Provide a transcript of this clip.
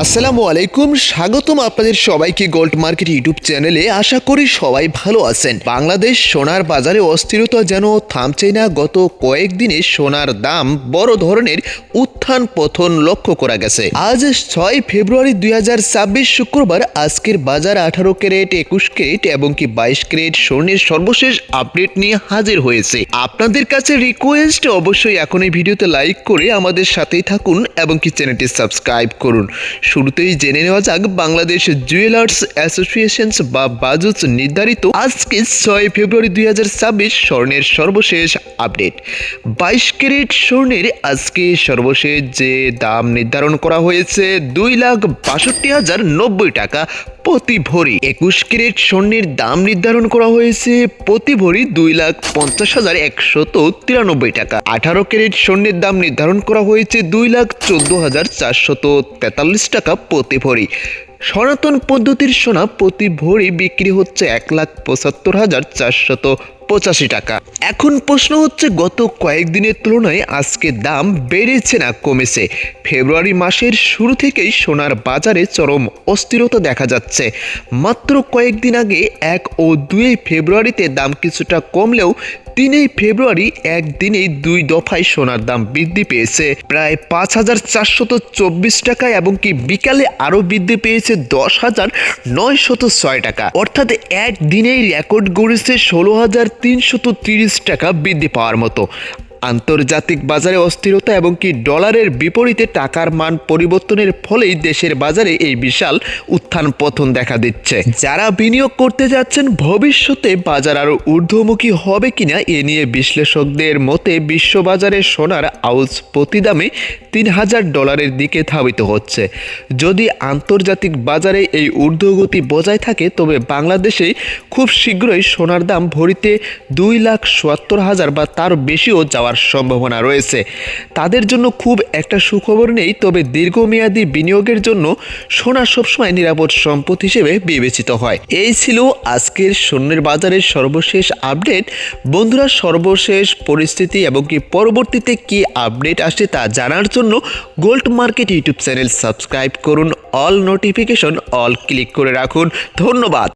আসসালামু আলাইকুম, স্বাগতম আপনাদের সবাইকে গোল্ড মার্কেট ইউটিউব চ্যানেলে। আশা করি সবাই ভালো আছেন। বাংলাদেশ সোনার বাজারে অস্থিরতা যেন থামছে না। গত কয়েকদিনে সোনার দাম বড় ধরনের উত্থান পতন লক্ষ্য করা গেছে। আজ 6 ফেব্রুয়ারি 2026 শুক্রবার। আজকের বাজার 18 ক্যারেট, 21 ক্যারেট এবং কি 22 ক্যারেট স্বর্ণের সর্বশেষ আপডেট নিয়ে হাজির হয়েছে। আপনাদের কাছে রিকোয়েস্ট, অবশ্যই এখন এই ভিডিওতে লাইক করে আমাদের সাথেই থাকুন এবং কি চ্যানেলটি সাবস্ক্রাইব করুন। শুরুতেই জেনে নেওয়া যাক বাংলাদেশ জুয়েলার্স অ্যাসোসিয়েশন বা বাজুস নির্ধারিত আজকে 6 ফেব্রুয়ারি 2026 স্বর্ণের সর্বশেষ আপডেট। 22 ক্যারেট স্বর্ণের আজকে সর্বশেষ যে দাম নির্ধারণ করা হয়েছে 2,62,090 টাকা প্রতি ভরি। 21 ক্যারেট স্বর্ণের দাম নির্ধারণ করা হয়েছে প্রতি ভরি 2,50,193 টাকা। 18 ক্যারেট স্বর্ণের দাম নির্ধারণ করা হয়েছে 2,14,443 টাকা প্রতি ভরি। সনাতন পদ্ধতির সোনা প্রতি ভরি বিক্রি হচ্ছে 1,75,485 টাকা। এখন প্রশ্ন হচ্ছে, গত কয়েকদিনের তুলনায় আজকে দাম বেড়েছে না কমেছে? ফেব্রুয়ারি মাসের শুরু থেকেই সোনার বাজারে চরম অস্থিরতা দেখা যাচ্ছে। মাত্র কয়েকদিন আগে 1 ও 2 ফেব্রুয়ারিতে দাম কিছুটা কমলেও 3 ফেব্রুয়ারি একদিনেই 2 দফায় সোনার দাম বৃদ্ধি পেয়েছে প্রায় 5,424 টাকা এবং কি বিকালে আরও বৃদ্ধি পেয়েছে 10,906 টাকা। অর্থাৎ একদিনেই রেকর্ড গড়েছে 16,330 টাকা বৃদ্ধি পাওয়ার মতো। আন্তর্জাতিক বাজারে অস্থিরতা এবং কি ডলারের বিপরীতে টাকার মান পরিবর্তনের ফলেই দেশের বাজারে এই বিশাল উত্থান পতন দেখা দিচ্ছে। যারা বিনিয়োগ করতে যাচ্ছেন ভবিষ্যতে বাজার আরও ঊর্ধ্বমুখী হবে কিনা এ নিয়ে বিশ্লেষকদের মতে বিশ্ববাজারে সোনার আউন্স প্রতি দামে $3,000 দিকে ধাবিত হচ্ছে। যদি আন্তর্জাতিক বাজারে এই ঊর্ধ্বগতি বজায় থাকে তবে বাংলাদেশে খুব শীঘ্রই সোনার দাম ভরিতে 2,77,000 বা তার বেশিও যাওয়ার সম্ভাবনা রয়েছে। তাদের জন্য খুব একটা সুখবর নেই, তবে দীর্ঘমেয়াদী বিনিয়োগের জন্য সোনা সবসময় নিরাপদ সম্পদ হিসেবে বিবেচিত হয়। এই ছিল আজকের স্বর্ণের বাজারের সর্বশেষ আপডেট। বন্ধুরা, সর্বশেষ পরিস্থিতি এবং কি পরবর্তীতে কি আপডেট আসে তা জানার জন্য gold market YouTube channel subscribe করুন, অল নোটিফিকেশন অল ক্লিক করে রাখুন। ধন্যবাদ।